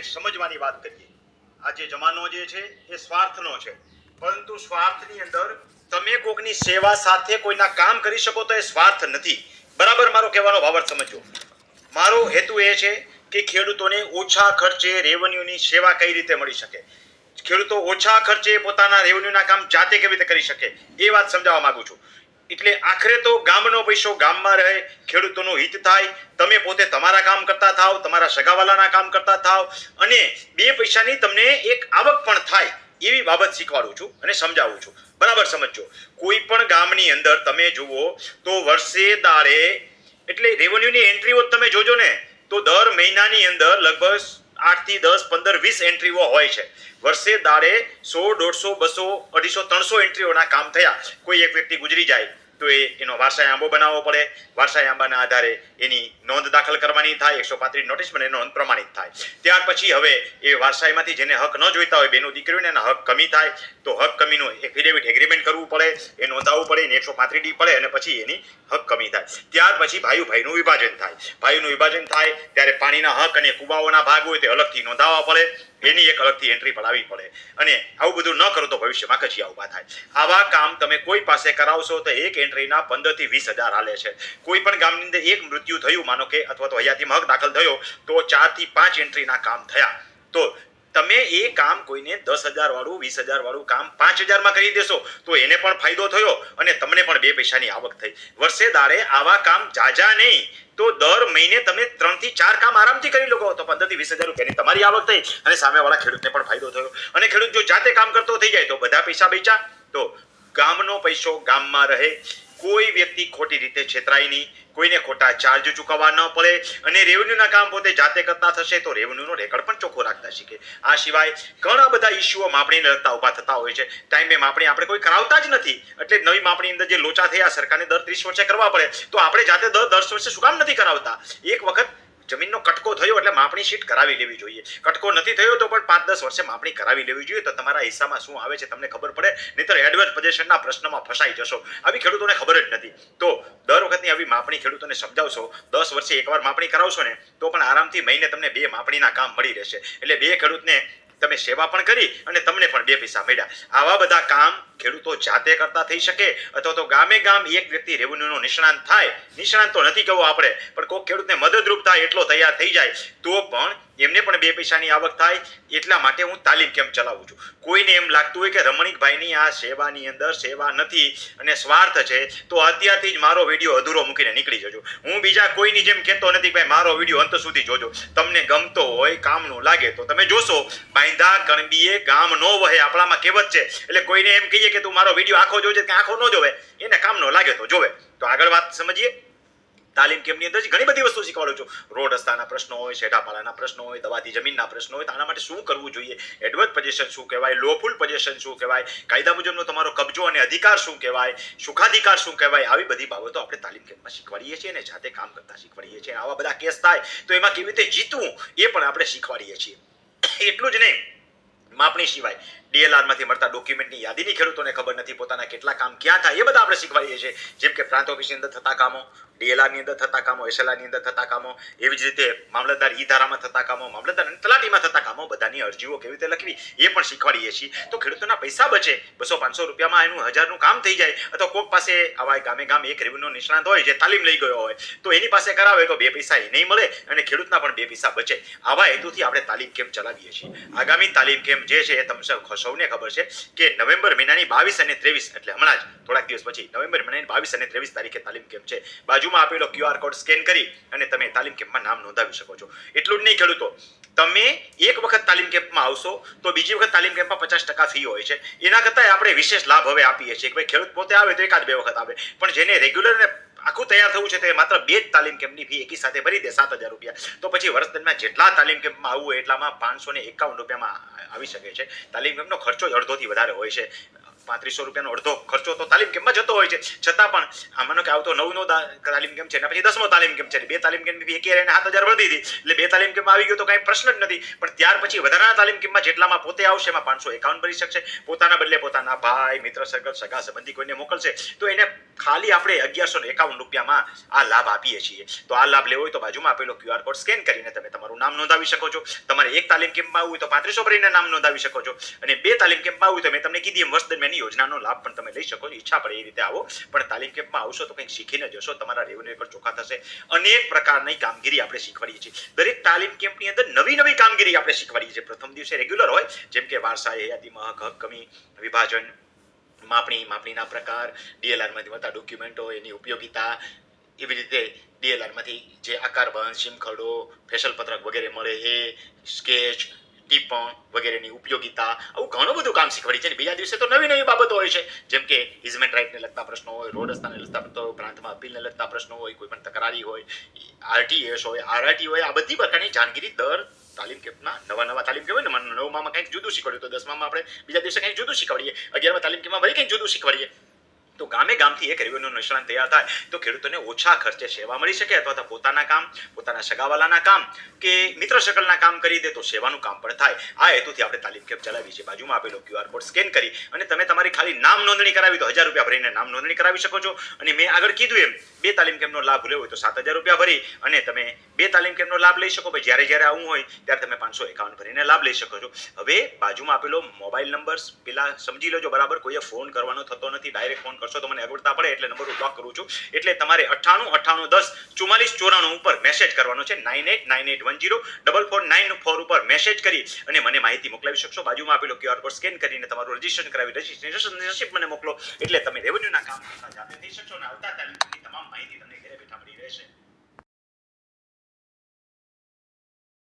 અને સમજવાની વાત કરીએ. આજે જમાનો જે છે એ સ્વાર્થનો છે, પરંતુ સ્વાર્થની અંદર તમે કોઈકની સેવા સાથે કોઈના કામ કરી શકો તો એ સ્વાર્થ નથી. બરાબર મારો કહેવાનો ભાવાર્થ સમજો. મારો હેતુ એ છે કે ખેડૂતોને ઓછા ખર્ચે રેવન્યુની સેવા કઈ રીતે મળી શકે, ખેડૂતો ઓછા ખર્ચે પોતાના રેવન્યુના કામ જાતે કેવી રીતે કરી શકે એ વાત સમજાવવા માંગુ છું. એટલે આખરે તો ગામનો પૈસો ગામમાં રહે, ખેડૂતોનું હિત થાય, તમે પોતે તમારા કામ કરતા થાવ, તમારા સગાવાલાના કામ કરતા થાવ, અને બે પૈસાની તમને એક આવક પણ થાય એવી બાબત શીખવાડું છું અને સમજાવું છું. બરાબર સમજો. કોઈ પણ ગામની અંદર તમે જુઓ તો વર્ષે દાડે એટલે રેવન્યુની એન્ટ્રીઓ તમે જોજો ને તો દર મહિનાની અંદર લગભગ 8 થી 10, 15, 20 એન્ટ્રીઓ હોય છે. વર્ષે દાડે 100, 150, 200, 250, 300 એન્ટ્રીઓના કામ થયા. કોઈ એક વ્યક્તિ ગુજરી જાય તો એનો વારસાઈ આંબો બનાવવો પડે. વારસાઈ આંબાના આધારે એની નોંધ દાખલ કરવાની થાય, 135 નોટિસ બને, નોંધ પ્રમાણિત થાય. ત્યાર પછી હવે એ વારસાઈમાંથી જેને હક ન જોઈતા હોય, બેનો દીકરીઓને એના હક કમી થાય તો હક કમીનું એફિડેવિટ એગ્રીમેન્ટ કરવું પડે, એ નોંધાવવું પડે, એને 135 ડી પડે અને પછી એની હક કમી થાય. ત્યાર પછી ભાઈનું વિભાજન થાય. ભાઈનું વિભાજન થાય ત્યારે પાણીના હક અને કુવાઓના ભાગ હોય તે અલગથી નોંધાવવા પડે, એની એક અલગથી એન્ટ્રી પડાવવી પડે. અને આવું બધું ન કરો તો ભવિષ્યમાં કજિયા ઉભા થાય. આવા કામ તમે કોઈ પાસે કરાવશો તો એક એન્ટ્રીના 15 થી 20 હજાર હાલે છે. કોઈ પણ ગામની અંદર એક મૃત્યુ થયું માનો કે, અથવા તો હયાતીમાં હક દાખલ થયો તો 4 થી 5 એન્ટ્રીના કામ થયા. તો તમે એ કામ કોઈને 10,000 વાળું, 20,000 વાળું કામ 5,000 માં કરી દેશો તો એને પણ ફાયદો થયો અને તમને પણ બે પૈસાની આવક થઈ. વર્ષે દાડે આવા કામ જાજા નહીં તો દર મહિને તમે 3 થી 4 કામ આરામથી કરી લો તો 15 થી 20,000 રૂપિયાની તમારી આવક થઈ અને સામેવાળા ખેડૂતને પણ ફાયદો થયો. અને ખેડૂત જો જાતે કામ કરતો થઈ જાય તો બધા પૈસા બચ્યા. તો ગામનો પૈસો ગામમાં રહે, કોઈ વ્યક્તિ ખોટી રીતે છેતરાય નહીં, કોઈને ખોટા ચાર્જ ચૂકવવા ન પડે, અને રેવન્યુના કામ પોતે જાતે કરતા થશે તો રેવન્યુનો રેકર્ડ પણ ચોખ્ખો રાખતા શીખે. આ સિવાય ઘણા બધા ઇસ્યુઓ માપણીને લગતા ઉભા થતા હોય છે. ટાઈમે માપણી આપણે કોઈ કરાવતા જ નથી, એટલે નવી માપણી અંદર જે લોચા થયા સરકારને દર 30 વર્ષે કરવા પડે, તો આપણે જાતે દર 10 વર્ષે શું કામ નથી કરાવતા? એક વખત જમીનનો કટકો થયો એટલે માપણી શીટ કરાવી લેવી જોઈએ. કટકો નથી થયો તો પણ 5-10 વર્ષે માપણી કરાવી લેવી જોઈએ, તો તમારા હિસ્સામાં શું આવે છે તમને ખબર પડે. નહીતર એડવર્સ પોઝિશનના પ્રશ્નમાં ફસાઈ જશો. આવી ખેડૂતોને ખબર જ નથી. તો દર વખતની આવી માપણી ખેડૂતોને સમજાવશો, 10 વર્ષે એકવાર માપણી કરાવશો ને તો પણ આરામથી મહિને તમને 2 માપણીના કામ મળી રહેશે. એટલે 2 ખેડૂતને તમે સેવા પણ કરી અને તમને પણ 2 પૈસા મળ્યા. આવા બધા કામ ખેડૂતો જાતે કરતા થઈ શકે, અથવા તો ગામે ગામ એક વ્યક્તિ રેવન્યુનો નિષ્ણાંત થાય. નિષ્ણાંત તો નથી કહેવું આપણે, પણ કોઈ ખેડૂતને મદદરૂપ થાય એટલો તૈયાર થઈ જાય તો પણ એમને પણ 2 પૈસાની આવક થાય. એટલા માટે હું તાલીમ કેમ્પ ચલાવું છું. કોઈને એમ લાગતું હોય કે રમણીકભાઈની આ સેવાની અંદર સેવા નથી અને સ્વાર્થ છે તો અત્યારથી જ મારો વિડીયો અધૂરો મૂકીને નીકળી જજો. હું બીજા કોઈની જેમ કહેતો નથી ભાઈ મારો વિડીયો અંત સુધી જોજો. તમને ગમતો હોય, કામનું લાગે તો તમે જોશો. બાંધા કણબીએ ગામ નો વહે આપણામાં કહેવત છે. એટલે કોઈને એમ કહીએ કે તું મારો વિડીયો આખો જોજે કે આખો ન જોવે, એને કામ નો લાગે તો જોવે. તો આગળ વાત સમજીએ. તાલીમ કેમ્પની અંદર ઘણી બધી વસ્તુ શીખવાડું છું. રોડ રસ્તાના પ્રશ્નો હોય, શેઢાપાળાના પ્રશ્નો હોય, દવાથી જમીનના પ્રશ્નો હોય, તો આના માટે શું કરવું જોઈએ, એડવર્સ પોઝિશન શું કહેવાય, લોફુલ પોઝિશન શું કહેવાય, કાયદા મુજબનો તમારો કબજો અને અધિકાર શું કહેવાય, સુખાધિકાર શું કહેવાય, આવી બધી બાબતો આપણે તાલીમ કેમ્પમાં શીખવાડીએ છીએ અને જાતે કામ કરતા શીખવાડીએ છીએ. આવા બધા કેસ થાય તો એમાં કેવી રીતે જીતવું એ પણ આપણે શીખવાડીએ છીએ. એટલું જ નહીં, માપણી સિવાય ડીએલઆરમાંથી મળતા ડોક્યુમેન્ટની યાદીની ખેડૂતોને ખબર નથી, પોતાના કેટલા કામ ક્યાં થાય એ બધા આપણે શીખવાડીએ છીએ. જેમ કે પ્રાંત ઓફિસની અંદર થતા કામો, ડીએલઆરની અંદર થતા કામો, એસએલઆરની અંદર થતા કામો, એવી જ રીતે મામલતદાર ઈ ધારામાં થતા કામો, મામલતદાર અને તલાટીમાં થતા કામો, બધાની અરજીઓ કેવી રીતે લખવી એ પણ શીખવાડીએ છીએ. તો ખેડૂતોના પૈસા બચે. 200-500 રૂપિયામાં એનું 1000નું કામ થઈ જાય. અથવા કોઈક પાસે આવા ગામે ગામ એક રેવન્યુ નિષ્ણાંત હોય જે તાલીમ લઈ ગયો હોય તો એની પાસે કરાવે તો 2 પૈસા એ નહીં મળે અને ખેડૂતના પણ 2 પૈસા બચે. આવા હેતુથી આપણે તાલીમ કેમ્પ ચલાવીએ છીએ. આગામી તાલીમ કેમ્પ જે છે એ તમને સૌને ખબર છે કે નવેમ્બર મહિનાની 22 અને 23, એટલે હમણાં જ થોડાક દિવસ પછી નવેમ્બર મહિનાની 22 અને 23 તારીખે તાલીમ કેમ્પ છે. બાજુમાં આપેલો QR કોડ સ્કેન કરી અને તમે તાલીમ કેમ્પમાં નામ નોંધાવી શકો છો. એટલું જ નહીં ખેડૂતો, તમે એક વખત તાલીમ કેમ્પમાં આવશો તો બીજી વખત તાલીમ કેમ્પમાં 50% ફી હોય છે. એના કરતાં આપણે વિશેષ લાભ હવે આપીએ છીએ કે ભાઈ ખેડૂત પોતે આવે તો 1-2 વખત આવે, પણ જેને રેગ્યુલર ને આખું તૈયાર થવું છે તો માત્ર 2 જ તાલીમ કેમ્પની ફી એકી સાથે ભરી દે 7,000 રૂપિયા. તો પછી વર્ષ દરમિયાન જેટલા તાલીમ કેમ્પમાં આવવું હોય એટલામાં 551 રૂપિયામાં આવી શકે છે. તાલીમ કેમ્પનો ખર્ચો અડધોથી વધારે હોય છે. ₹3500 રૂપિયાનો અડધો ખર્ચો તો તાલીમ કેમ્પમાં જતો હોય છે. છતાં પણ આમાંનો કે આવતો 9નો તાલીમ કેમ્પ છે એના પછી 10મો તાલીમ કેમ્પ છે, 2 તાલીમ કેમ્પની ફી 7,000 વધી હતી, એટલે 2 તાલીમ કેમ્પમાં આવી ગયો તો કાંઈ પ્રશ્ન જ નથી. પણ ત્યાર પછી વધારાના તાલીમ કેમ્પમાં જેટલામાં પોતે આવશે એમાં 551 ભરી શકશે. પોતાના બદલે પોતાના ભાઈ, મિત્ર સર્કલ, સગા સંબંધી કોઈને મોકલશે તો એને ખાલી આપણે 1151 રૂપિયામાં આ લાભ આપીએ છીએ. તો આ લાભ લેવો હોય તો બાજુમાં આપેલો QR કોડ સ્કેન કરીને તમે તમારું નામ નોંધાવી શકો છો. તમારે એક તાલીમ કેમ્પમાં આવવું હોય તો 3500 ભરીને નામ નોંધાવી શકો છો, અને 2 તાલીમ કેમ્પમાં આવવું તો મેં તમને કીધી એમ વર્ષ દરમિયાન યોજનાનો લાભ પણ તમે લઈ શકો છો. ઈચ્છા પડે એ રીતે આવો, પણ તાલીમ કેમ્પમાં આવશો તો કંઈક શીખીને જશો, તમારા રેવન્યુ રેકોર્ડ ચોખ્ખા થશે. અનેક પ્રકારની કામગીરી આપણે શીખવાડીએ છીએ. દરેક તાલીમ કેમ્પની અંદર નવી કામગીરી આપણે શીખવાડીએ છીએ. પ્રથમ દિવસે રેગ્યુલર હોય, જેમ કે વારસા, હયાતી, મહક, હક, કમી, વિભાજન, માપણીના પ્રકાર, DLR-માંથી મળતા ડોક્યુમેન્ટો, એની ઉપયોગિતા, એવી રીતે DLR-માંથી જે આકાર બંધ, શીમખરડો, ફેશલ પત્રક વગેરે મળે એ, સ્કેચ, ટિપ્પણ વગેરેની ઉપયોગિતા, આવું ઘણું બધું કામ શીખવાડી છે. બીજા દિવસે તો નવી બાબતો હોય છે, જેમ કે ઇઝમેન્ટ રાઇટને લગતા પ્રશ્નો હોય, રોડ રસ્તાને લગતા પ્રશ્નો હોય, પ્રાંતમાં અપીલને લગતા પ્રશ્નો હોય, કોઈ પણ તકરારી હોય, RTS હોય, RRT હોય, આ બધી પ્રકારની જાણકારી દર તાલીમ કેમ્પના નવા તાલીમ કેમ્પ હોય ને, 9માં કંઈક જુદું શીખવાડ્યું તો 10માં આપણે બીજા દિવસે કંઈક જુદું શીખવાડીએ, 11મા તાલીમ કેમ્પમાં વળી કંઈક જુદું શીખવાડીએ. તો ગામથી એક રેવન્યુ નિષ્ણાત તૈયાર થાય તો ખેડૂતોને ઓછા ખર્ચે સેવા મળી શકે, અથવા તો પોતાના કામ, પોતાના સગાવાલાના કામ કે મિત્ર સર્કલના કામ કરી દે તો સેવાનું કામ પણ થાય. આ હેતુથી આપણે તાલીમ કેમ્પ ચલાવી છે. બાજુમાં આપેલો QR કોડ સ્કેન કરી અને તમે તમારી ખાલી નામ નોંધણી કરાવી તો 1000 રૂપિયા ભરીને નામ નોંધણી કરાવી શકો છો. અને મેં આગળ કીધું એમ 2 તાલીમ કેમ્પનો લાભ લેવો હોય તો 7000 રૂપિયા ભરી અને તમે 2 તાલીમ કેમ્પનો લાભ લઈ શકો. ભાઈ જ્યારે આવવું હોય ત્યારે તમે 551 ભરીને લાભ લઈ શકો છો. હવે બાજુમાં આપેલો મોબાઈલ નંબર પેલા સમજી લેજો બરાબર, કોઈએ ફોન કરવાનો થતો નથી. ડાયરેક્ટ ફોન કરશો તો મને અગવડતા પડે એટલે નંબર બ્લોક કરું છું. એટલે તમારે 9898104494 ઉપર મેસેજ કરવાનો છે. 9898104494 ઉપર મેસેજ કરી અને મને માહિતી મોકલાવી શકશો. બાજુમાં આપેલો QR કોડ સ્કેન કરીને તમારું રજીસ્ટ્રેશન કરાવી રજીસ્ટ્રેશન મને મોકલો એટલે તમે રેવન્યુના કામ કરતા જાતે થઈ શકશો અને આવતા તાલીમની તમામ માહિતી તમને ઘરે બેઠા મળી રહેશે.